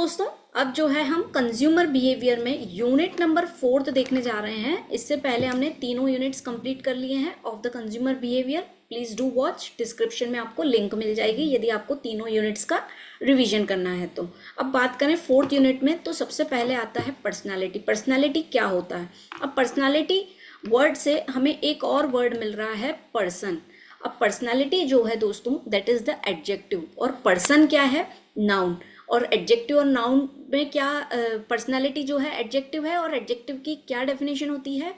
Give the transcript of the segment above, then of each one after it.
दोस्तों, अब जो है हम कंज्यूमर बिहेवियर में यूनिट नंबर 4 देखने जा रहे हैं। इससे पहले हमने तीनों यूनिट्स कंप्लीट कर लिए हैं of the consumer behaviour. Please do watch, description में आपको लिंक मिल जाएगी यदि आपको तीनों यूनिट्स का रिवीजन करना है तो। अब बात करें 4th यूनिट में, तो सबसे पहले आता है पर्सनालिटी। पर्सनालिटी क्या होता है? अब पर्सनालिटी वर्ड से हमें एक और वर्ड मिल रहा है, पर्सन। अब पर्सनालिटी जो है दोस्तों, दैट इज द एडजेक्टिव, और पर्सन क्या है? नाउन। और एडजेक्टिव और नाउन में क्या पर्सनालिटी जो है एडजेक्टिव है, और एडजेक्टिव की क्या डेफिनेशन होती है?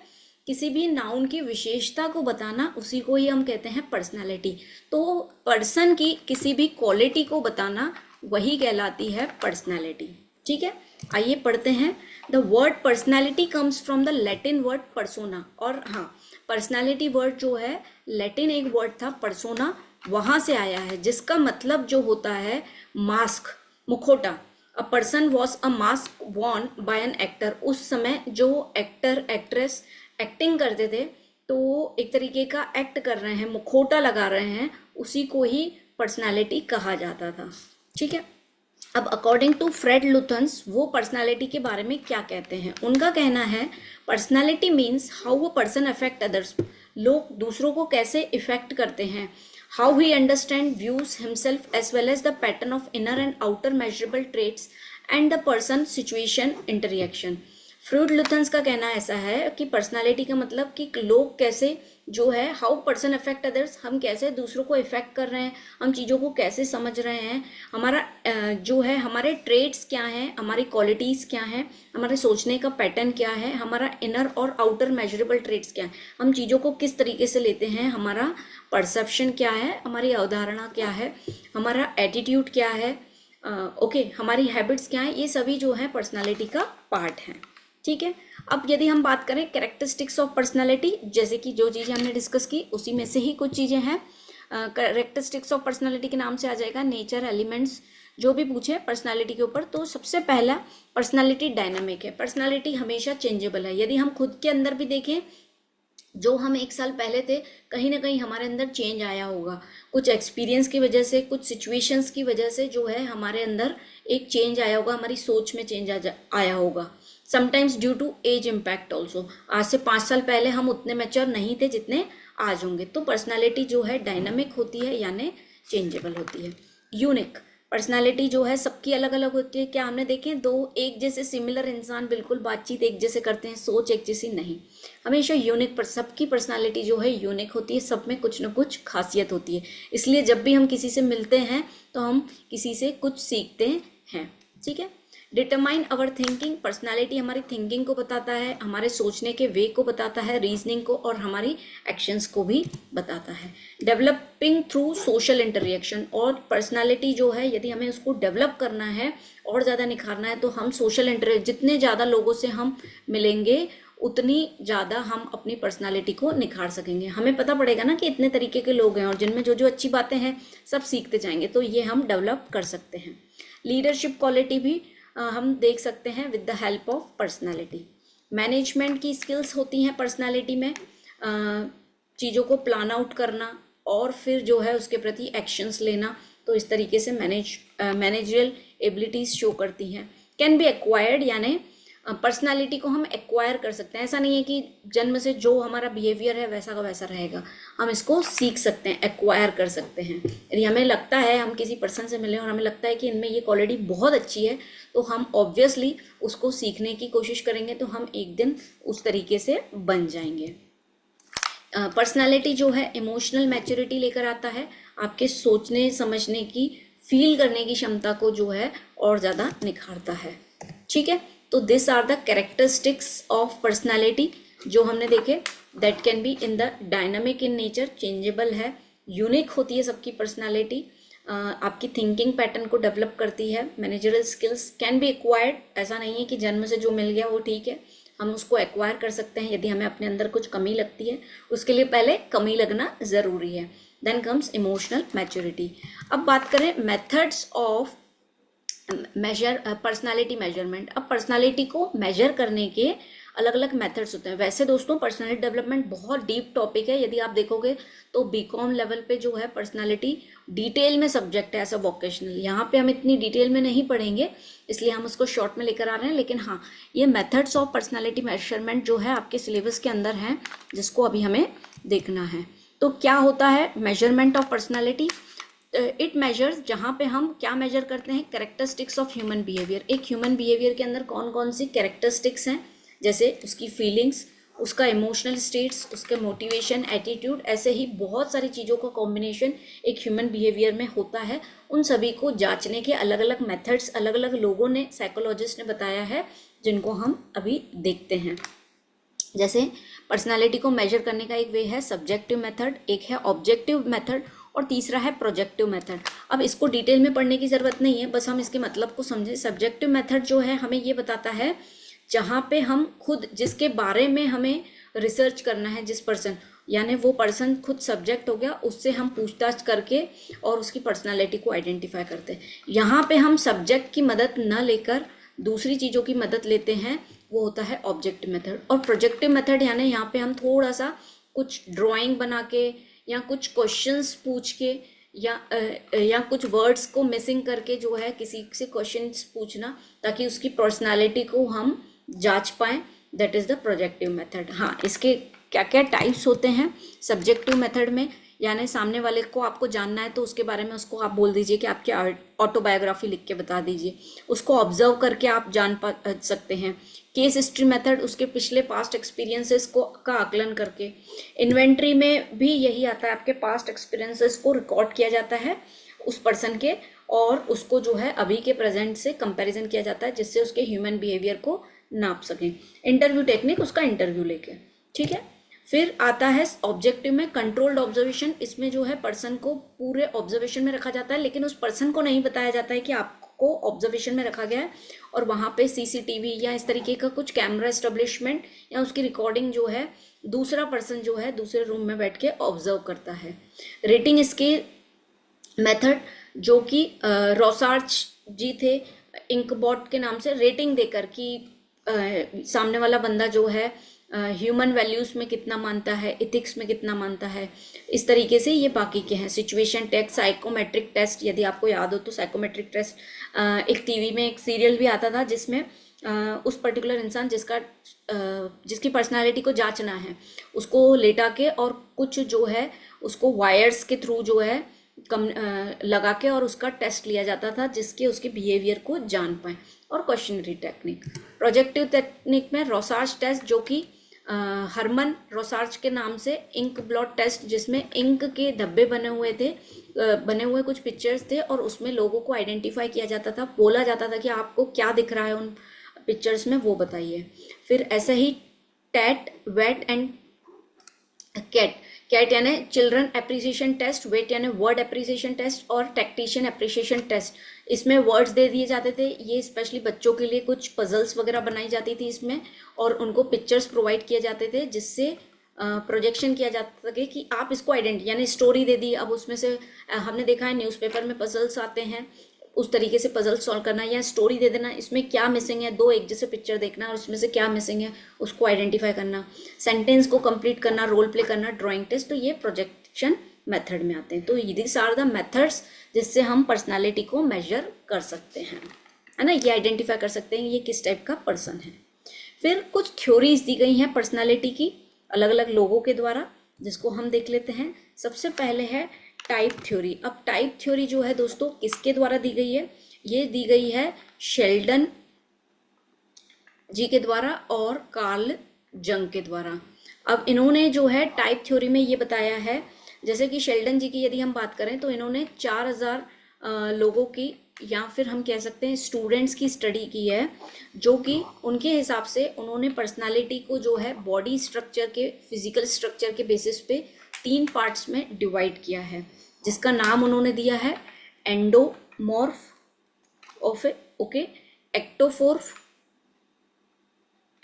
किसी भी नाउन की विशेषता को बताना, उसी को ही हम कहते हैं पर्सनालिटी। तो पर्सन की किसी भी क्वालिटी को बताना, वही कहलाती है पर्सनालिटी। ठीक है, आइए पढ़ते हैं। The word personality comes from the Latin word persona. और हाँ, पर्सनालिटी वर्ड जो है लैटिन एक वर्ड था पर्सोना, वहां से आया है, जिसका मतलब जो होता है मास्क, मुखौटा। A person was a mask Warne bye an actor. उस समय जो एक्टर एक्ट्रेस एक्टिंग करते थे, तो एक तरीके का एक्ट कर रहे हैं, मुखौटा लगा रहे हैं, उसी को ही पर्सनालिटी कहा जाता था। ठीक है, अब अकॉर्डिंग टू फ्रेड लुथन्स, वो पर्सनालिटी के बारे में क्या कहते हैं? उनका कहना है personality means how a person affect others. लोग दूसरों को कैसे इफेक्ट करते हैं। How he understand views himself as well as the pattern of inner and outer measurable traits and the person situation interaction. Fred Luthans का कहना ऐसा है कि पर्सनालिटी का मतलब कि लोग कैसे जो है, हाउ पर्सन अफेक्ट अदर्स, हम कैसे दूसरों को इफेक्ट कर रहे हैं, हम चीज़ों को कैसे समझ रहे हैं, हमारा जो है हमारे ट्रेट्स क्या हैं, हमारी क्वालिटीज़ क्या हैं, हमारे सोचने का पैटर्न क्या है, हमारा इनर और आउटर मेजरेबल ट्रेट्स क्या है, हम चीज़ों को किस तरीके से लेते हैं, हमारा परसेप्शन क्या है, हमारी अवधारणा क्या है, हमारा एटीट्यूड क्या है, हमारी हैबिट्स क्या है, ये सभी जो है पर्सनालिटी का पार्ट है। ठीक है, अब यदि हम बात करें कैरेक्टरिस्टिक्स ऑफ पर्सनालिटी, जैसे कि जो चीज़ें हमने डिस्कस की उसी में से ही कुछ चीज़ें हैं। कैरेक्टरिस्टिक्स ऑफ पर्सनालिटी के नाम से आ जाएगा नेचर, एलिमेंट्स, जो भी पूछे पर्सनालिटी के ऊपर। तो सबसे पहला पर्सनालिटी डायनामिक है। पर्सनालिटी हमेशा चेंजेबल है। यदि हम खुद के अंदर भी देखें, जो हम 1 साल पहले थे, कहीं ना कहीं हमारे अंदर चेंज आया होगा, कुछ एक्सपीरियंस की वजह से, कुछ सिचुएशंस की वजह से जो है हमारे अंदर एक चेंज आया होगा, हमारी सोच में चेंज आया होगा। Sometimes due to age impact also. आज से 5 साल पहले हम उतने मैच्योर नहीं थे जितने आज होंगे। तो पर्सनालिटी जो है डायनामिक होती है, यानी चेंजेबल होती है। यूनिक पर्सनालिटी जो है सबकी अलग अलग होती है। क्या हमने देखें, 2 एक जैसे सिमिलर इंसान बिल्कुल बातचीत एक जैसे करते हैं, सोच एक जैसी नहीं। हमेशा यूनिक पर सबकी पर्सनालिटी जो है यूनिक होती है, सब में कुछ ना कुछ खासियत होती है। इसलिए जब भी हम किसी से मिलते हैं तो हम किसी से कुछ सीखते हैं। ठीक है, डिटरमाइन अवर थिंकिंग। पर्सनालिटी हमारी थिंकिंग को बताता है, हमारे सोचने के वे को बताता है, रीजनिंग को, और हमारी एक्शंस को भी बताता है। Developing through social interaction. और पर्सनालिटी जो है, यदि हमें उसको डेवलप करना है और ज़्यादा निखारना है, तो हम जितने ज़्यादा लोगों से हम मिलेंगे, उतनी ज़्यादा हम अपनी पर्सनालिटी को निखार सकेंगे। हमें पता पड़ेगा ना कि इतने तरीके के लोग हैं और जिनमें जो जो अच्छी बातें हैं सब सीखते जाएंगे, तो ये हम डेवलप कर सकते हैं। लीडरशिप क्वालिटी भी हम देख सकते हैं with the help of personality. Management की स्किल्स होती हैं पर्सनालिटी में, चीज़ों को प्लान आउट करना और फिर जो है उसके प्रति एक्शंस लेना। तो इस तरीके से मैनेजरियल एबिलिटीज़ शो करती हैं। कैन बी एक्वायर्ड, यानी पर्सनालिटी को हम एक्वायर कर सकते हैं। ऐसा नहीं है कि जन्म से जो हमारा बिहेवियर है वैसा का वैसा रहेगा, हम इसको सीख सकते हैं, एक्वायर कर सकते हैं। यदि हमें लगता है, हम किसी पर्सन से मिले और हमें लगता है कि इनमें ये क्वालिटी बहुत अच्छी है, तो हम ऑब्वियसली उसको सीखने की कोशिश करेंगे, तो हम एक दिन उस तरीके से बन जाएंगे। पर्सनालिटी जो है इमोशनल मैच्योरिटी लेकर आता है, आपके सोचने समझने की, फील करने की क्षमता को जो है और ज़्यादा निखारता है। ठीक है, तो this are the characteristics of personality जो हमने देखे। That can be in the dynamic in nature, changeable है, यूनिक होती है सबकी पर्सनालिटी, आपकी थिंकिंग पैटर्न को डेवलप करती है। Managerial skills can be acquired, ऐसा नहीं है कि जन्म से जो मिल गया वो ठीक है, हम उसको एक्वायर कर सकते हैं। यदि हमें अपने अंदर कुछ कमी लगती है, उसके लिए पहले कमी लगना ज़रूरी है। Then comes emotional maturity. अब बात करें मेथड्स ऑफ पर्सनालिटी मेजरमेंट। अब पर्सनालिटी को मेजर करने के अलग अलग मेथड्स होते हैं। वैसे दोस्तों पर्सनालिटी डेवलपमेंट बहुत डीप टॉपिक है, यदि आप देखोगे तो बीकॉम लेवल पे जो है पर्सनालिटी डिटेल में सब्जेक्ट है एज अ वोकेशनल। यहाँ पे हम इतनी डिटेल में नहीं पढ़ेंगे, इसलिए हम उसको शॉर्ट में लेकर आ रहे हैं। लेकिन हाँ, ये मेथड्स ऑफ पर्सनालिटी मेजरमेंट जो है आपके सिलेबस के अंदर है, जिसको अभी हमें देखना है। तो क्या होता है measurement of personality? It measures, जहाँ पे हम क्या मेजर करते हैं, कैरेक्टरिस्टिक्स ऑफ ह्यूमन बिहेवियर। एक ह्यूमन बिहेवियर के अंदर कौन कौन सी कैरेक्टरिस्टिक्स हैं, जैसे उसकी फीलिंग्स, उसका इमोशनल स्टेट्स, उसके मोटिवेशन, एटीट्यूड, ऐसे ही बहुत सारी चीज़ों का कॉम्बिनेशन एक ह्यूमन बिहेवियर में होता है। उन सभी को जांचने के अलग अलग मेथड्स अलग अलग लोगों ने, साइकोलॉजिस्ट ने बताया है, जिनको हम अभी देखते हैं। जैसे पर्सनालिटी को मेजर करने का एक वे है सब्जेक्टिव मेथड, एक है ऑब्जेक्टिव मेथड, और तीसरा है प्रोजेक्टिव मेथड। अब इसको डिटेल में पढ़ने की ज़रूरत नहीं है, बस हम इसके मतलब को समझें। सब्जेक्टिव मेथड जो है हमें ये बताता है जहाँ पे हम खुद, जिसके बारे में हमें रिसर्च करना है, जिस पर्सन, यानी वो पर्सन खुद सब्जेक्ट हो गया, उससे हम पूछताछ करके और उसकी पर्सनालिटी को आइडेंटिफाई करते हैं। यहाँ पे हम सब्जेक्ट की मदद न लेकर दूसरी चीज़ों की मदद लेते हैं, वो होता है ऑब्जेक्टिव मेथड। और प्रोजेक्टिव मेथड यानी यहाँ पे हम थोड़ा सा कुछ ड्राइंग बना के या कुछ क्वेश्चंस पूछ के या कुछ वर्ड्स को मिसिंग करके जो है किसी से क्वेश्चंस पूछना, ताकि उसकी पर्सनालिटी को हम जांच पाएँ, that is the projective method. हाँ, इसके क्या क्या टाइप्स होते हैं सब्जेक्टिव मेथड में, यानी सामने वाले को आपको जानना है तो उसके बारे में उसको आप बोल दीजिए कि आपकी ऑटोबायोग्राफी लिख के बता दीजिए, उसको ऑब्जर्व करके आप जान सकते हैं। केस हिस्ट्री मेथड, उसके पिछले पास्ट एक्सपीरियंसेस को का आकलन करके। इन्वेंट्री में भी यही आता है, आपके पास्ट एक्सपीरियंसेस को रिकॉर्ड किया जाता है उस पर्सन के, और उसको जो है अभी के प्रेजेंट से कंपैरिजन किया जाता है, जिससे उसके ह्यूमन बिहेवियर को नाप सकें। इंटरव्यू टेक्निक, उसका इंटरव्यू लेके, ठीक है। फिर आता है ऑब्जेक्टिव में कंट्रोल्ड ऑब्जर्वेशन। इसमें जो है पर्सन को पूरे ऑब्जर्वेशन में रखा जाता है, लेकिन उस पर्सन को नहीं बताया जाता है कि आपको ऑब्जर्वेशन में रखा गया है, और वहाँ पे सीसीटीवी या इस तरीके का कुछ कैमरा एस्टेब्लिशमेंट या उसकी रिकॉर्डिंग जो है दूसरा पर्सन जो है दूसरे रूम में बैठ के ऑब्जर्व करता है। रेटिंग स्केल मेथड, जो कि रॉसार्च जी थे इंकबॉट के नाम से, रेटिंग देकर कि सामने वाला बंदा जो है ह्यूमन वैल्यूज़ में कितना मानता है, इथिक्स में कितना मानता है, इस तरीके से ये बाकी के हैं। सिचुएशन टेस्ट, साइकोमेट्रिक टेस्ट, यदि आपको याद हो तो साइकोमेट्रिक टेस्ट एक टीवी में एक सीरियल भी आता था, जिसमें उस पर्टिकुलर इंसान जिसकी पर्सनालिटी को जांचना है, उसको लेटा के और कुछ जो है उसको वायर्स के थ्रू जो है लगा के और उसका टेस्ट लिया जाता था, जिसके उसके बिहेवियर को जान पाए। और क्वेश्चनरी टेक्निक। प्रोजेक्टिव टेक्निक में रोसार्च टेस्ट, जो कि हरमन रोसार्च के नाम से इंक ब्लॉट टेस्ट, जिसमें इंक के धब्बे बने हुए कुछ पिक्चर्स थे, और उसमें लोगों को आइडेंटिफाई किया जाता था, बोला जाता था कि आपको क्या दिख रहा है उन पिक्चर्स में, वो बताइए। फिर ऐसे ही टैट, वेट एंड कैट। कैट यानी चिल्ड्रन एप्रिसिएशन टेस्ट, वेट यानी वर्ड एप्रिसिएशन टेस्ट, और टैक्टिशियन एप्रिसिएशन टेस्ट। इसमें वर्ड्स दे दिए जाते थे, ये स्पेशली बच्चों के लिए कुछ पजल्स वगैरह बनाई जाती थी इसमें, और उनको पिक्चर्स प्रोवाइड किए जाते थे, जिससे प्रोजेक्शन किया जाता था कि आप इसको यानी स्टोरी दे दी। अब उसमें से हमने देखा है न्यूज़पेपर में पजल्स आते हैं, उस तरीके से पजल सॉल्व करना या स्टोरी दे देना, इसमें क्या मिसिंग है, दो एक जैसे पिक्चर देखना और उसमें से क्या मिसिंग है उसको आइडेंटिफाई करना, सेंटेंस को कंप्लीट करना, रोल प्ले करना, ड्राइंग टेस्ट। तो ये प्रोजेक्शन मेथड में आते हैं। तो दीज आर द मेथड्स जिससे हम पर्सनालिटी को मेजर कर सकते हैं, है ना, ये आइडेंटिफाई कर सकते हैं ये किस टाइप का पर्सन है। फिर कुछ थ्योरीज दी गई हैं पर्सनालिटी की अलग अलग लोगों के द्वारा, जिसको हम देख लेते हैं। सबसे पहले है टाइप थ्योरी। अब टाइप थ्योरी जो है दोस्तों किसके द्वारा दी गई है? ये दी गई है शेल्डन जी के द्वारा और कार्ल जंग के द्वारा। अब इन्होंने जो है टाइप थ्योरी में ये बताया है, जैसे कि शेल्डन जी की यदि हम बात करें तो इन्होंने 4000 लोगों की या फिर हम कह सकते हैं स्टूडेंट्स की स्टडी की है, जो कि उनके हिसाब से उन्होंने पर्सनालिटी को जो है बॉडी स्ट्रक्चर के, फिजिकल स्ट्रक्चर के बेसिस पे 3 पार्ट्स में डिवाइड किया है, जिसका नाम उन्होंने दिया है एंडोमॉर्फ ऑफ ओके,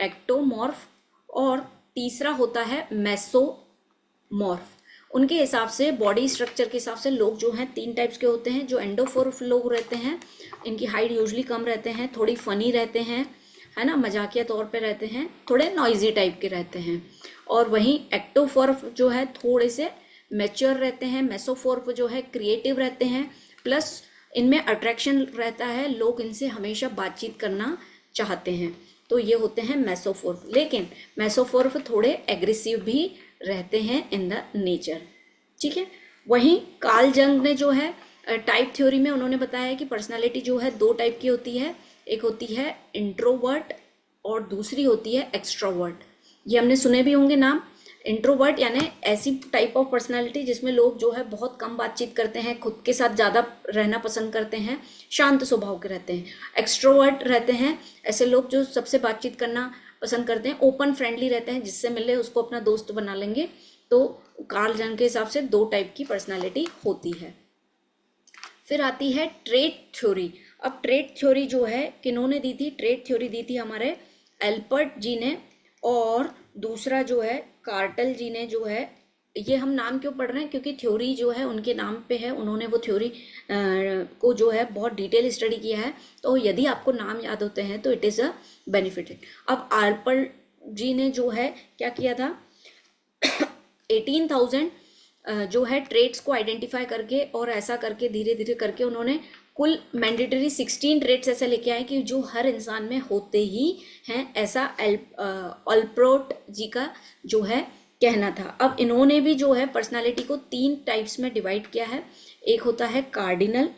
एक्टोमॉर्फ, और तीसरा होता है मेसोमॉर्फ। उनके हिसाब से बॉडी स्ट्रक्चर के हिसाब से लोग जो हैं 3 टाइप्स के होते हैं। जो एंडोमॉर्फ लोग रहते हैं, इनकी हाइट यूजुअली कम रहते हैं, थोड़ी फनी रहते हैं, है ना, मजाकिया तौर पे रहते हैं, थोड़े नॉइजी टाइप के रहते हैं। और वहीं एक्टोफोर्फ जो है थोड़े से मैच्योर रहते हैं, मेसोफोर्फ जो है क्रिएटिव रहते हैं, प्लस इनमें अट्रैक्शन रहता है, लोग इनसे हमेशा बातचीत करना चाहते हैं। तो ये होते हैं मेसोफोर्फ। लेकिन मेसोफोर्फ थोड़े एग्रेसिव भी रहते हैं इन द नेचर, ठीक है। वहीं कार्ल जंग ने जो है टाइप थ्योरी में उन्होंने बताया कि पर्सनालिटी जो है दो टाइप की होती है, एक होती है इंट्रोवर्ट और दूसरी होती है एक्सट्रोवर्ट। ये हमने सुने भी होंगे नाम। इंट्रोवर्ट यानी ऐसी टाइप ऑफ पर्सनालिटी जिसमें लोग जो है बहुत कम बातचीत करते हैं, खुद के साथ ज़्यादा रहना पसंद करते हैं, शांत स्वभाव के रहते हैं। एक्सट्रोवर्ट रहते हैं ऐसे लोग जो सबसे बातचीत करना पसंद करते हैं, ओपन फ्रेंडली रहते हैं, जिससे मिले उसको अपना दोस्त बना लेंगे। तो कार्ल जंग के हिसाब से दो टाइप की पर्सनालिटी होती है। फिर आती है ट्रेट थ्योरी। अब ट्रेट थ्योरी जो है किन्होंने दी थी? ट्रेट थ्योरी दी थी हमारे एल्बर्ट जी ने, और दूसरा जो है कार्टल जी ने जो है। ये हम नाम क्यों पढ़ रहे हैं? क्योंकि थ्योरी जो है उनके नाम पे है, उन्होंने वो थ्योरी को जो है बहुत डिटेल स्टडी किया है। तो यदि आपको नाम याद होते हैं तो इट इज़ अ बेनिफिट। अब एल्बर्ट जी ने जो है क्या किया था, 18,000 जो है ट्रेट्स को आइडेंटिफाई करके और ऐसा करके धीरे धीरे करके उन्होंने कुल मैंडेटरी 16 ट्रेट्स ऐसे लेके आए कि जो हर इंसान में होते ही हैं, ऐसा अल्बर्ट जी का जो है कहना था। अब इन्होंने भी जो है पर्सनालिटी को 3 टाइप्स में डिवाइड किया है। एक होता है कार्डिनल,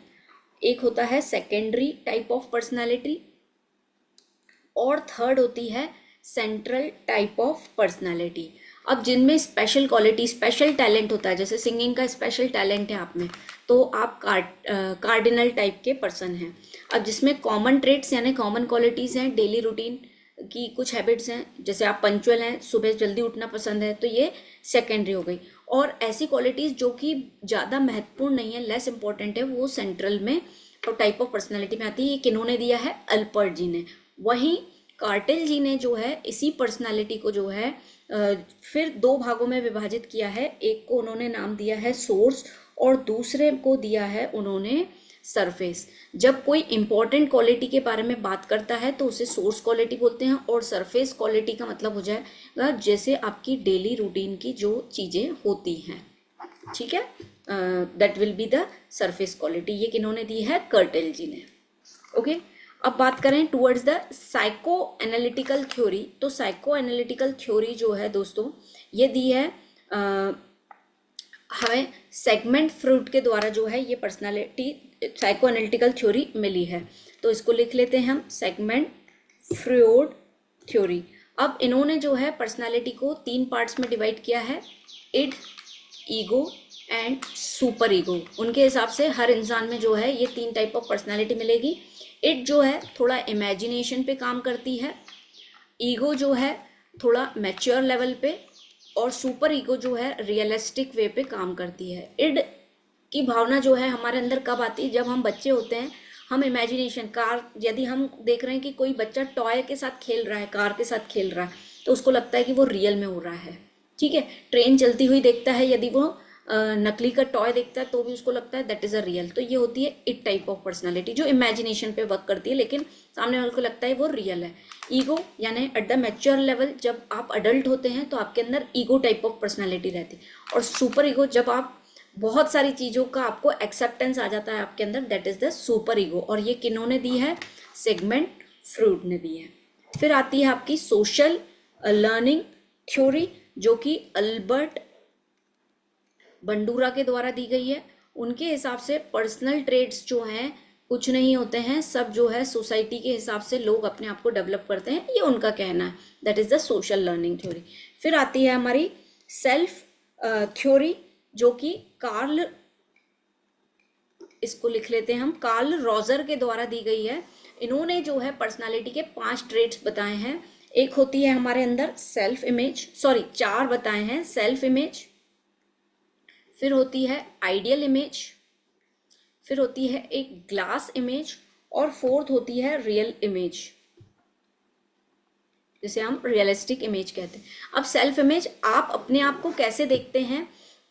एक होता है सेकेंडरी टाइप ऑफ पर्सनालिटी, और थर्ड होती है सेंट्रल टाइप ऑफ पर्सनालिटी। अब जिनमें स्पेशल क्वालिटी, स्पेशल टैलेंट होता है, जैसे सिंगिंग का स्पेशल टैलेंट है आप में, तो आप कार्डिनल टाइप के पर्सन हैं। अब जिसमें कॉमन ट्रेट्स यानी कॉमन क्वालिटीज़ हैं, डेली रूटीन की कुछ हैबिट्स हैं, जैसे आप पंक्चुअल हैं, सुबह जल्दी उठना पसंद है, तो ये सेकेंडरी हो गई। और ऐसी क्वालिटीज़ जो कि ज़्यादा महत्वपूर्ण नहीं है, लेस इंपॉर्टेंट है, वो सेंट्रल में और टाइप ऑफ पर्सनैलिटी में आती है। ये किन्होंने दिया है? अल्बर्ट जी ने। वहीं कार्टेल जी ने जो है इसी पर्सनालिटी को जो है फिर 2 भागों में विभाजित किया है। एक को उन्होंने नाम दिया है सोर्स और दूसरे को दिया है उन्होंने सरफेस। जब कोई इंपॉर्टेंट क्वालिटी के बारे में बात करता है तो उसे सोर्स क्वालिटी बोलते हैं, और सरफेस क्वालिटी का मतलब हो जाएगा जैसे आपकी डेली रूटीन की जो चीज़ें होती हैं, ठीक है, that will be the surface quality. ये किन्होंने दी है? कार्टेल जी ने। ओके, अब बात करें towards the psycho analytical theory. तो साइको एनालिटिकल थ्योरी जो है दोस्तों, ये दी है हमें सेगमेंट फ्रूड के द्वारा जो है ये पर्सनालिटी साइको एनालिटिकल थ्योरी मिली है। तो इसको लिख लेते हैं हम, सेगमेंट फ्रूड थ्योरी। अब इन्होंने जो है पर्सनालिटी को 3 पार्ट्स में डिवाइड किया है, id, ego and super ego. उनके हिसाब से हर इंसान में जो है ये 3 टाइप ऑफ पर्सनालिटी मिलेगी। इट जो है थोड़ा इमेजिनेशन पे काम करती है, ईगो जो है थोड़ा मैच्योर लेवल पे, और सुपर ईगो जो है रियलिस्टिक वे पे काम करती है। इड की भावना जो है हमारे अंदर कब आती है? जब हम बच्चे होते हैं, हम इमेजिनेशन कार, यदि हम देख रहे हैं कि कोई बच्चा टॉय के साथ खेल रहा है, कार के साथ खेल रहा है, तो उसको लगता है कि वो रियल में हो रहा है, ठीक है। ट्रेन चलती हुई देखता है, यदि वो नकली का टॉय देखता है तो भी उसको लगता है दैट इज़ अ रियल। तो ये होती है इट टाइप ऑफ पर्सनालिटी जो इमेजिनेशन पे वर्क करती है, लेकिन सामने वाले को लगता है वो रियल है। ईगो यानी एट द मैच्योर लेवल, जब आप अडल्ट होते हैं तो आपके अंदर ईगो टाइप ऑफ पर्सनालिटी रहती है। और सुपर ईगो, जब आप बहुत सारी चीज़ों का आपको एक्सेप्टेंस आ जाता है आपके अंदर, that is the super ego. और ये किन्होंने दी है? सेगमेंट फ्रूड ने दी है। फिर आती है आपकी सोशल लर्निंग थ्योरी, जो कि अल्बर्ट बंडूरा के द्वारा दी गई है। उनके हिसाब से पर्सनल ट्रेड्स जो हैं कुछ नहीं होते हैं, सब जो है सोसाइटी के हिसाब से लोग अपने आप को डेवलप करते हैं, ये उनका कहना है। That is the social learning theory. फिर आती है हमारी सेल्फ थ्योरी, जो कि कार्ल, इसको लिख लेते हैं हम, कार्ल रोजर के द्वारा दी गई है। इन्होंने जो है पर्सनालिटी के 5 ट्रेड्स बताए हैं। एक होती है हमारे अंदर सेल्फ इमेज, 4 बताए हैं, सेल्फ इमेज, फिर होती है आइडियल इमेज, फिर होती है एक ग्लास इमेज, और 4th होती है रियल इमेज, जिसे हम रियलिस्टिक इमेज कहते हैं। अब सेल्फ इमेज, आप अपने आप को कैसे देखते हैं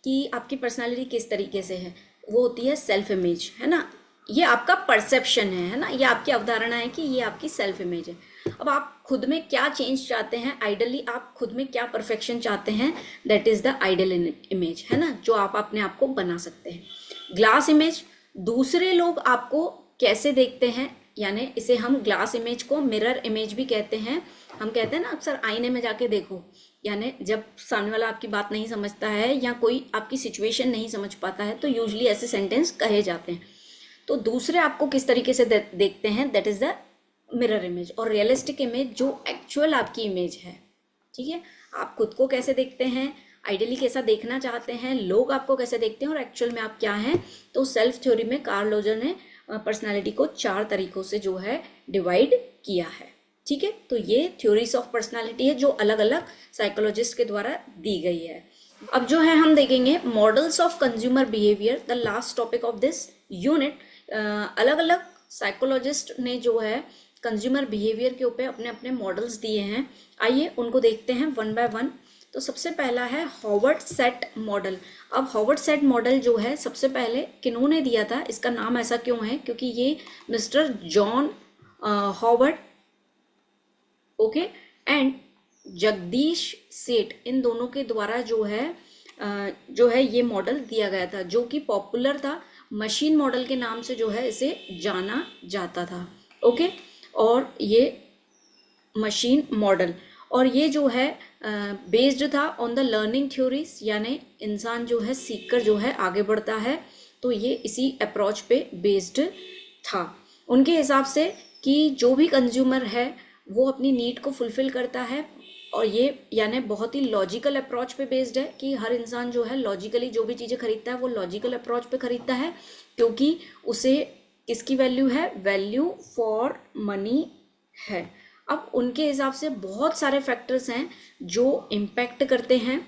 कि आपकी पर्सनालिटी किस तरीके से है, वो होती है सेल्फ इमेज, है ना। ये आपका परसेप्शन है ना, ये आपकी अवधारणा है कि ये आपकी सेल्फ इमेज है। अब आप खुद में क्या चेंज चाहते हैं, आइडली आप खुद में क्या परफेक्शन चाहते हैं, that is the ideal image, है ना, जो आप अपने आप को बना सकते हैं। ग्लास इमेज, दूसरे लोग आपको कैसे देखते हैं, यानी इसे हम ग्लास इमेज को मिरर इमेज भी कहते हैं। हम कहते हैं ना अक्सर आईने में जाके देखो, यानी जब सामने वाला आपकी बात नहीं समझता है या कोई आपकी सिचुएशन नहीं समझ पाता है तो यूजुअली ऐसे सेंटेंस कहे जाते हैं। तो दूसरे आपको किस तरीके से देखते हैं, that is the mirror image. और रियलिस्टिक इमेज जो एक्चुअल आपकी इमेज है, ठीक है, आप खुद को कैसे देखते हैं, आइडियली कैसा देखना चाहते हैं, लोग आपको कैसे देखते हैं और एक्चुअल में आप क्या हैं। तो सेल्फ थ्योरी में कार्ल रोजर ने पर्सनालिटी को 4 तरीकों से जो है डिवाइड किया है, ठीक है। तो ये थ्योरीज ऑफ पर्सनालिटी है जो अलग अलग साइकोलॉजिस्ट के द्वारा दी गई है। अब जो है हम देखेंगे models of consumer behaviour, the last topic of this unit. अलग अलग साइकोलॉजिस्ट ने जो है कंज्यूमर बिहेवियर के ऊपर अपने अपने मॉडल्स दिए हैं। आइए उनको देखते हैं वन बाय वन। तो सबसे पहला है हॉवर्ड सेट मॉडल। अब हॉवर्ड सेट मॉडल जो है सबसे पहले किन्होंने दिया था, इसका नाम ऐसा क्यों है, क्योंकि ये mister John Howard, okay, and Jagdish सेठ, इन दोनों के द्वारा जो है ये मॉडल दिया गया था, जो कि पॉपुलर था, मशीन मॉडल के नाम से जो है इसे जाना जाता था, ओके। और ये मशीन मॉडल, और ये जो है बेस्ड था ऑन द लर्निंग थ्योरीज, यानी इंसान जो है सीख कर जो है आगे बढ़ता है, तो ये इसी अप्रोच पे बेस्ड था उनके हिसाब से, कि जो भी कंज्यूमर है वो अपनी नीड को फुलफिल करता है। और ये यानी बहुत ही लॉजिकल अप्रोच पे बेस्ड है, कि हर इंसान जो है लॉजिकली जो भी चीज़ें खरीदता है वो लॉजिकल अप्रोच पे खरीदता है, क्योंकि उसे किसकी वैल्यू है, वैल्यू फॉर मनी है। अब उनके हिसाब से बहुत सारे फैक्टर्स हैं जो इम्पैक्ट करते हैं,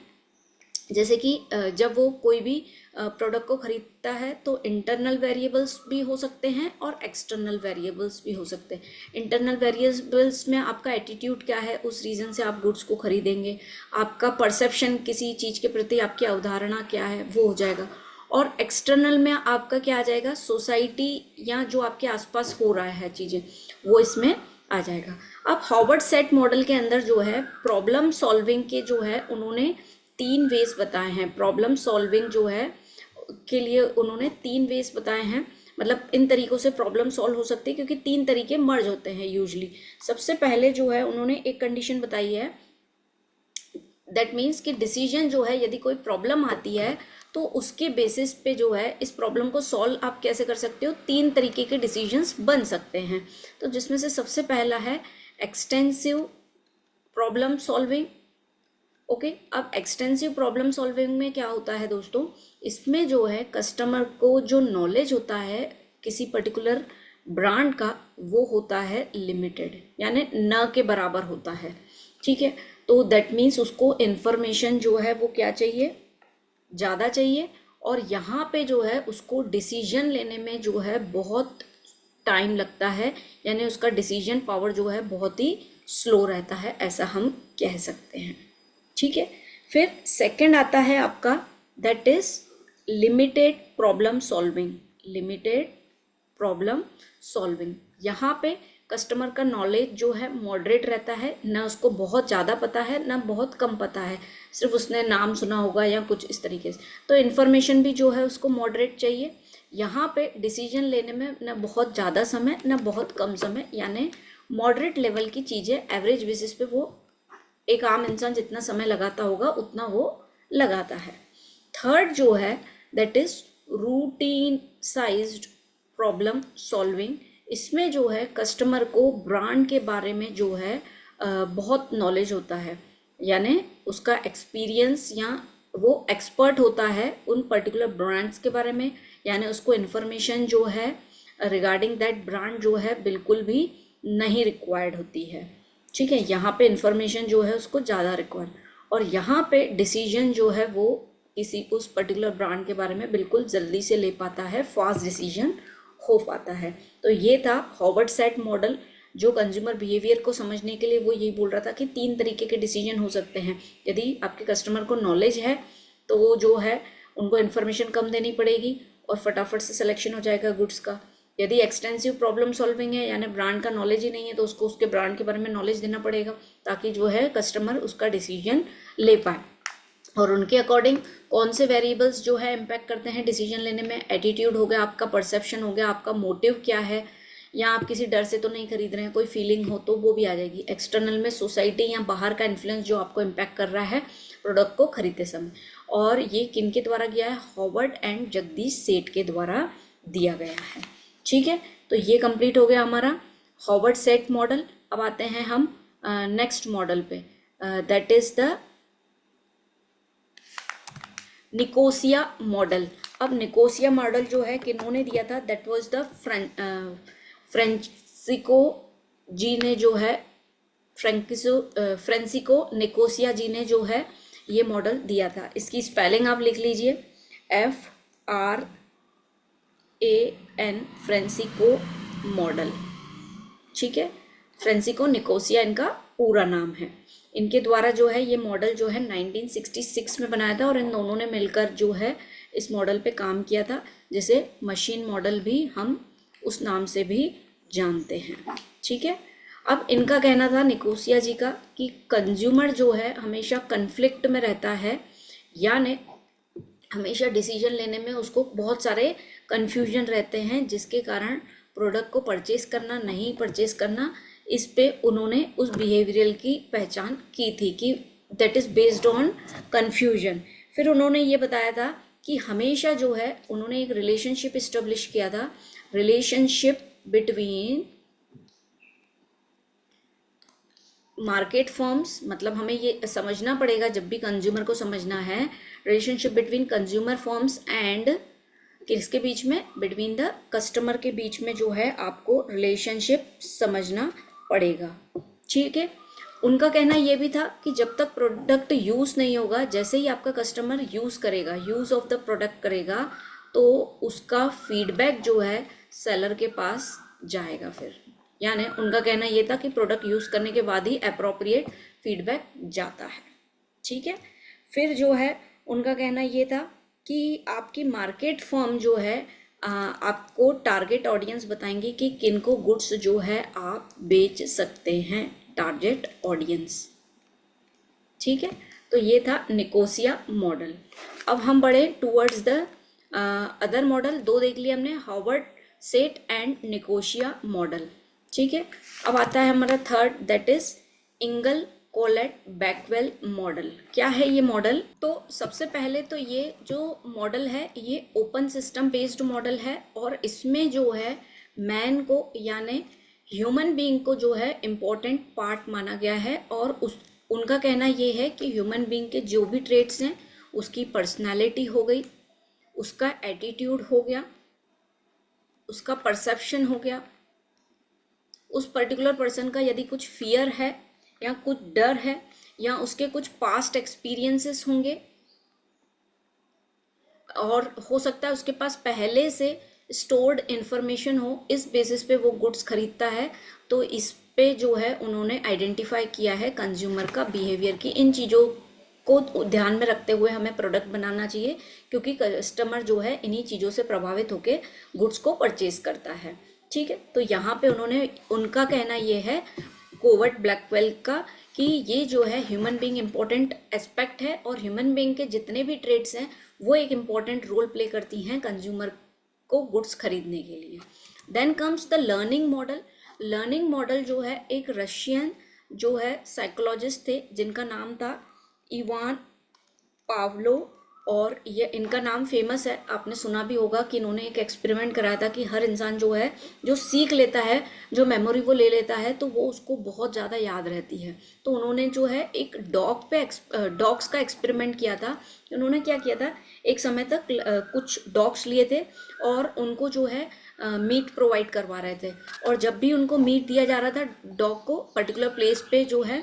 जैसे कि जब वो कोई भी प्रोडक्ट को खरीदता है तो इंटरनल वेरिएबल्स भी हो सकते हैं और एक्सटर्नल वेरिएबल्स भी हो सकते हैं। इंटरनल वेरिएबल्स में आपका एटीट्यूड क्या है, उस रीज़न से आप गुड्स को खरीदेंगे, आपका परसेप्शन किसी चीज़ के प्रति, आपकी अवधारणा क्या है, वो हो जाएगा। और एक्सटर्नल में आपका क्या आ जाएगा, सोसाइटी या जो आपके आसपास हो रहा है चीज़ें, वो इसमें आ जाएगा। अब हॉवर्ड सेट मॉडल के अंदर जो है प्रॉब्लम सॉल्विंग के जो है उन्होंने 3 वेज बताए हैं। प्रॉब्लम सॉल्विंग जो है के लिए उन्होंने 3 वेज बताए हैं, मतलब इन तरीकों से प्रॉब्लम सॉल्व हो सकती है, क्योंकि 3 तरीके मर्ज होते हैं यूजुअली। सबसे पहले जो है उन्होंने एक कंडीशन बताई है, दैट मीन्स कि डिसीजन जो है, यदि कोई प्रॉब्लम आती है तो उसके बेसिस पे जो है इस प्रॉब्लम को सॉल्व आप कैसे कर सकते हो, 3 तरीके के डिसीजंस बन सकते हैं। तो जिसमें से सबसे पहला है एक्सटेंसिव प्रॉब्लम सॉल्विंग, ओके। अब एक्सटेंसिव प्रॉब्लम सॉल्विंग में क्या होता है दोस्तों, इसमें जो है कस्टमर को जो नॉलेज होता है किसी पर्टिकुलर ब्रांड का, वो होता है लिमिटेड, यानी न के बराबर होता है, ठीक है। तो दैट मीन्स उसको इन्फॉर्मेशन जो है वो क्या चाहिए, ज़्यादा चाहिए, और यहाँ पे जो है उसको डिसीजन लेने में जो है बहुत टाइम लगता है, यानी उसका डिसीजन पावर जो है बहुत ही स्लो रहता है, ऐसा हम कह सकते हैं, ठीक है। फिर सेकंड आता है आपका, that is limited problem solving. Limited problem solving, यहाँ पे कस्टमर का नॉलेज जो है मॉडरेट रहता है, ना उसको बहुत ज़्यादा पता है ना बहुत कम पता है, सिर्फ उसने नाम सुना होगा या कुछ इस तरीके से, तो इन्फॉर्मेशन भी जो है उसको मॉडरेट चाहिए। यहाँ पे डिसीजन लेने में ना बहुत ज़्यादा समय ना बहुत कम समय, यानी मॉडरेट लेवल की चीज़ें, एवरेज बेसिस पे वो एक आम इंसान जितना समय लगाता होगा उतना वो लगाता है। थर्ड जो है that is routine sized problem solving. इसमें जो है कस्टमर को ब्रांड के बारे में जो है बहुत नॉलेज होता है, यानी उसका एक्सपीरियंस या वो एक्सपर्ट होता है उन पर्टिकुलर ब्रांड्स के बारे में, यानी उसको इन्फॉर्मेशन जो है रिगार्डिंग दैट ब्रांड जो है बिल्कुल भी नहीं रिक्वायर्ड होती है, ठीक है। यहाँ पे इंफॉर्मेशन जो है उसको ज़्यादा रिक्वायर्ड, और यहाँ पे डिसीजन जो है वो किसी उस पर्टिकुलर ब्रांड के बारे में बिल्कुल जल्दी से ले पाता है, फास्ट डिसीजन हो पाता है। तो ये था हॉवर्ड सेट मॉडल, जो कंज्यूमर बिहेवियर को समझने के लिए वो यही बोल रहा था कि 3 तरीके के डिसीजन हो सकते हैं। यदि आपके कस्टमर को नॉलेज है तो वो जो है उनको इन्फॉर्मेशन कम देनी पड़ेगी और फटाफट से सिलेक्शन हो जाएगा गुड्स का। यदि एक्सटेंसिव प्रॉब्लम सॉल्विंग है यानी ब्रांड का नॉलेज ही नहीं है तो उसको उसके ब्रांड के बारे में नॉलेज देना पड़ेगा ताकि जो है कस्टमर उसका डिसीजन ले पाए। और उनके अकॉर्डिंग कौन से वेरिएबल्स जो है इम्पैक्ट करते हैं डिसीजन लेने में, एटीट्यूड हो गया, आपका परसेप्शन हो गया, आपका मोटिव क्या है, या आप किसी डर से तो नहीं खरीद रहे हैं, कोई फीलिंग हो तो वो भी आ जाएगी। एक्सटर्नल में सोसाइटी या बाहर का इन्फ्लुएंस जो आपको इम्पैक्ट कर रहा है प्रोडक्ट को खरीदते समय। और ये किन के द्वारा गया है, हॉवर्ड एंड जगदीश सेठ के द्वारा दिया गया है। ठीक है, तो ये कंप्लीट हो गया हमारा हॉवर्ड सेठ मॉडल। अब आते हैं हम नेक्स्ट मॉडल पे, that is the Nicosia model. अब निकोसिया मॉडल जो है किन्होंने दिया था, दैट वाज द फ्रेंसिको जी ने जो है फ्रेंसिको निकोसिया जी ने जो है ये मॉडल दिया था। इसकी स्पेलिंग आप लिख लीजिए, FRAN फ्रेंसिको मॉडल। ठीक है, फ्रेंसिको निकोसिया इनका पूरा नाम है। इनके द्वारा जो है ये मॉडल जो है 1966 में बनाया था और इन दोनों ने मिलकर जो है इस मॉडल पे काम किया था, जिसे मशीन मॉडल भी हम उस नाम से भी जानते हैं। ठीक है, अब इनका कहना था निकोसिया जी का कि कंज्यूमर जो है हमेशा कन्फ्लिक्ट में रहता है, यानी हमेशा डिसीजन लेने में उसको बहुत सारे कन्फ्यूजन रहते हैं, जिसके कारण प्रोडक्ट को परचेस करना नहीं परचेस करना, इस पे उन्होंने उस बिहेवियरल की पहचान की थी कि that is based on confusion. फिर उन्होंने ये बताया था कि हमेशा जो है उन्होंने एक रिलेशनशिप इस्टेब्लिश किया था, रिलेशनशिप बिटवीन मार्केट फर्म्स, मतलब हमें ये समझना पड़ेगा जब भी कंज्यूमर को समझना है, relationship between consumer firms and किसके बीच में, बिटवीन द कस्टमर के बीच में जो है आपको रिलेशनशिप समझना पड़ेगा। ठीक है, उनका कहना ये भी था कि जब तक प्रोडक्ट यूज़ नहीं होगा, जैसे ही आपका कस्टमर यूज़ करेगा, यूज़ ऑफ द प्रोडक्ट करेगा, तो उसका फीडबैक जो है सेलर के पास जाएगा। फिर यानी उनका कहना ये था कि प्रोडक्ट यूज़ करने के बाद ही अप्रोप्रिएट फीडबैक जाता है। ठीक है, फिर जो है उनका कहना ये था कि आपकी मार्केट फर्म जो है आपको टारगेट ऑडियंस बताएंगे कि किनको गुड्स जो है आप बेच सकते हैं, टारगेट ऑडियंस। ठीक है, तो ये था निकोसिया मॉडल। अब हम बढ़े टूवर्ड्स द अदर मॉडल, दो देख लिए हमने, हॉवर्ड सेठ एंड निकोसिया मॉडल। ठीक है, अब आता है हमारा third, that is Engel Kollat Blackwell model. क्या है ये मॉडल? तो सबसे पहले तो ये जो मॉडल है ये ओपन सिस्टम बेस्ड मॉडल है और इसमें जो है मैन को यानी ह्यूमन बीइंग को जो है इम्पोर्टेंट पार्ट माना गया है। और उनका कहना ये है कि ह्यूमन बीइंग के जो भी ट्रेट्स हैं, उसकी पर्सनालिटी हो गई, उसका एटीट्यूड हो गया, उसका परसेप्शन हो गया, उस पर्टिकुलर पर्सन का यदि कुछ फियर है या कुछ डर है या उसके कुछ पास्ट एक्सपीरियंसेस होंगे, और हो सकता है उसके पास पहले से स्टोर्ड इंफॉर्मेशन हो, इस बेसिस पे वो गुड्स खरीदता है। तो इस पे जो है उन्होंने आइडेंटिफाई किया है कंज्यूमर का बिहेवियर की। इन चीज़ों को ध्यान में रखते हुए हमें प्रोडक्ट बनाना चाहिए, क्योंकि कस्टमर जो है इन्हीं चीज़ों से प्रभावित होकर गुड्स को परचेज करता है। ठीक है, तो यहाँ पे उनका कहना ये है कोवर्ट ब्लैकवेल का कि ये जो है ह्यूमन बीइंग इम्पोर्टेंट एस्पेक्ट है और ह्यूमन बीइंग के जितने भी ट्रेड्स हैं वो एक इम्पॉर्टेंट रोल प्ले करती हैं कंज्यूमर को गुड्स खरीदने के लिए। Then comes the learning model. Learning model जो है एक रशियन जो है साइकोलॉजिस्ट थे जिनका नाम था इवान पावलो, और ये इनका नाम फेमस है, आपने सुना भी होगा कि इन्होंने एक एक्सपेरिमेंट कराया था कि हर इंसान जो है जो सीख लेता है, जो मेमोरी वो ले लेता है, तो वो उसको बहुत ज़्यादा याद रहती है। तो उन्होंने जो है एक डॉग्स का एक्सपेरिमेंट किया था। उन्होंने क्या किया था, एक समय तक कुछ डॉग्स लिए थे और उनको जो है मीट प्रोवाइड करवा रहे थे, और जब भी उनको मीट दिया जा रहा था, डॉग को पर्टिकुलर प्लेस पे जो है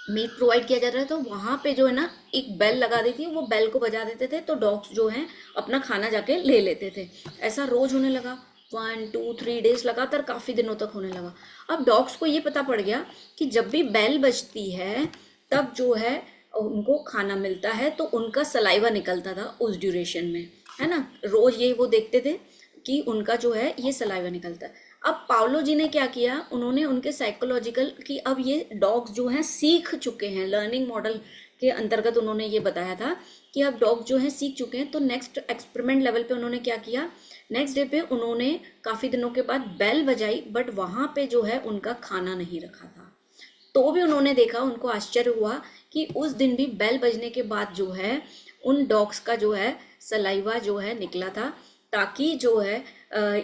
मीट प्रोवाइड किया जाता है, तो वहाँ पे जो है ना एक बेल लगा दी थी, वो बेल को बजा देते थे तो डॉग्स जो हैं अपना खाना जाके ले लेते थे। ऐसा रोज होने लगा, 1 2 3 डेज लगातार काफ़ी दिनों तक होने लगा। अब डॉग्स को ये पता पड़ गया कि जब भी बेल बजती है तब जो है उनको खाना मिलता है, तो उनका सलाइवा निकलता था उस ड्यूरेशन में, है ना। रोज ये वो देखते थे कि उनका जो है ये सलाइवा निकलता है। अब पाउलो जी ने क्या किया, उन्होंने उनके साइकोलॉजिकल कि अब ये डॉग्स जो हैं सीख चुके हैं, लर्निंग मॉडल के अंतर्गत उन्होंने ये बताया था कि अब डॉग जो हैं सीख चुके हैं। तो नेक्स्ट एक्सपेरिमेंट लेवल पे उन्होंने क्या किया, नेक्स्ट डे पे उन्होंने काफ़ी दिनों के बाद बेल बजाई, बट वहाँ पे जो है उनका खाना नहीं रखा था। तो भी उन्होंने देखा, उनको आश्चर्य हुआ कि उस दिन भी बेल बजने के बाद जो है उन डॉग्स का जो है सलाइवा जो है निकला था। ताकि जो है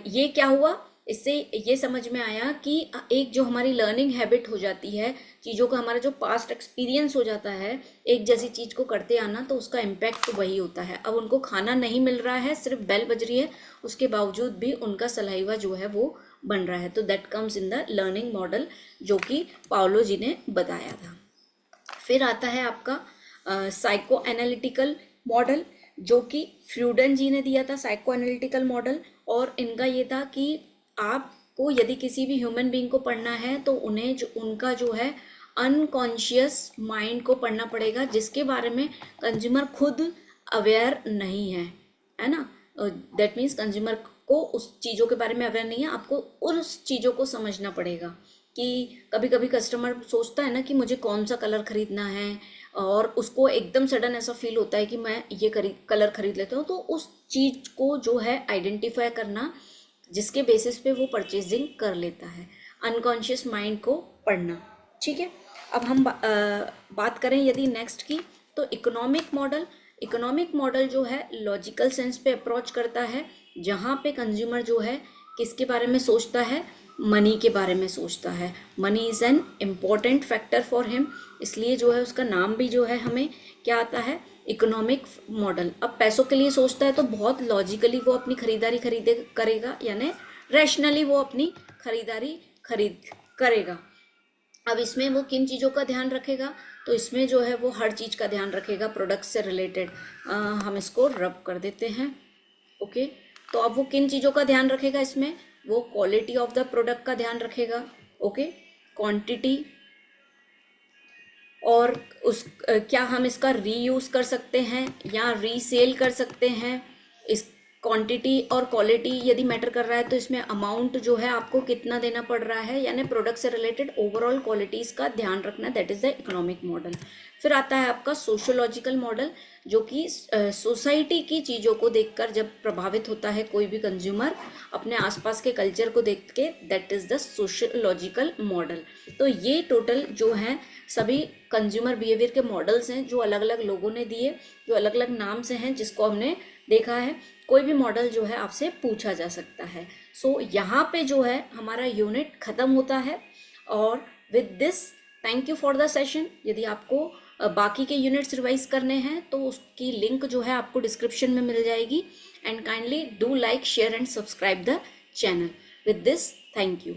ये क्या हुआ, इससे ये समझ में आया कि एक जो हमारी लर्निंग हैबिट हो जाती है, चीज़ों का हमारा जो पास्ट एक्सपीरियंस हो जाता है, एक जैसी चीज़ को करते आना, तो उसका इम्पैक्ट तो वही होता है। अब उनको खाना नहीं मिल रहा है, सिर्फ बेल बज रही है, उसके बावजूद भी उनका सलाइवा जो है वो बन रहा है। तो that comes in the learning model, जो कि पाउलो जी ने बताया था। फिर आता है आपका साइको एनालिटिकल मॉडल, जो कि फ्रूडन जी ने दिया था साइको एनालिटिकल मॉडल। और इनका ये था कि आपको यदि किसी भी ह्यूमन बीइंग को पढ़ना है तो उन्हें जो उनका जो है अनकॉन्शियस माइंड को पढ़ना पड़ेगा, जिसके बारे में कंज्यूमर खुद अवेयर नहीं है ना। दैट मीन्स कंज्यूमर को उस चीज़ों के बारे में अवेयर नहीं है, आपको उस चीज़ों को समझना पड़ेगा। कि कभी कभी कस्टमर सोचता है ना कि मुझे कौन सा कलर खरीदना है, और उसको एकदम सडन ऐसा फील होता है कि मैं ये कलर खरीद लेता हूँ। तो उस चीज़ को जो है आइडेंटिफाई करना, जिसके बेसिस पे वो परचेजिंग कर लेता है, अनकॉन्शियस माइंड को पढ़ना। ठीक है, अब हम बात करें यदि नेक्स्ट की, तो इकोनॉमिक मॉडल जो है लॉजिकल सेंस पे अप्रोच करता है, जहाँ पे कंज्यूमर जो है किसके बारे में सोचता है, मनी के बारे में सोचता है। Money is an important factor for him, इसलिए जो है उसका नाम भी जो है हमें क्या आता है, इकोनॉमिक मॉडल। अब पैसों के लिए सोचता है तो बहुत लॉजिकली वो अपनी खरीदारी करेगा, यानी रैशनली वो अपनी खरीदारी करेगा। अब इसमें वो किन चीज़ों का ध्यान रखेगा, तो इसमें जो है वो हर चीज़ का ध्यान रखेगा प्रोडक्ट से रिलेटेड। हम इसको रब कर देते हैं। ओके, तो अब वो किन चीज़ों का ध्यान रखेगा, इसमें वो क्वालिटी ऑफ द प्रोडक्ट का ध्यान रखेगा, ओके, क्वांटिटी, और क्या हम इसका रीयूज़ कर सकते हैं या रीसेल कर सकते हैं। इस क्वांटिटी और क्वालिटी यदि मैटर कर रहा है तो इसमें अमाउंट जो है आपको कितना देना पड़ रहा है, यानी प्रोडक्ट से रिलेटेड ओवरऑल क्वालिटीज़ का ध्यान रखना, that is the economic model. फिर आता है आपका सोशियोलॉजिकल मॉडल, जो कि सोसाइटी की चीज़ों को देखकर जब प्रभावित होता है कोई भी कंज्यूमर अपने आसपास के कल्चर को देख के, that is the sociological model. तो ये टोटल जो है सभी कंज्यूमर बिहेवियर के मॉडल्स हैं, जो अलग अलग लोगों ने दिए, जो अलग अलग नाम से हैं, जिसको हमने देखा है। कोई भी मॉडल जो है आपसे पूछा जा सकता है। सो यहाँ पे जो है हमारा यूनिट ख़त्म होता है। और with this thank you for the session. यदि आपको बाकी के यूनिट्स रिवाइज करने हैं तो उसकी लिंक जो है आपको डिस्क्रिप्शन में मिल जाएगी। And kindly do like, share and subscribe the channel. With this thank you.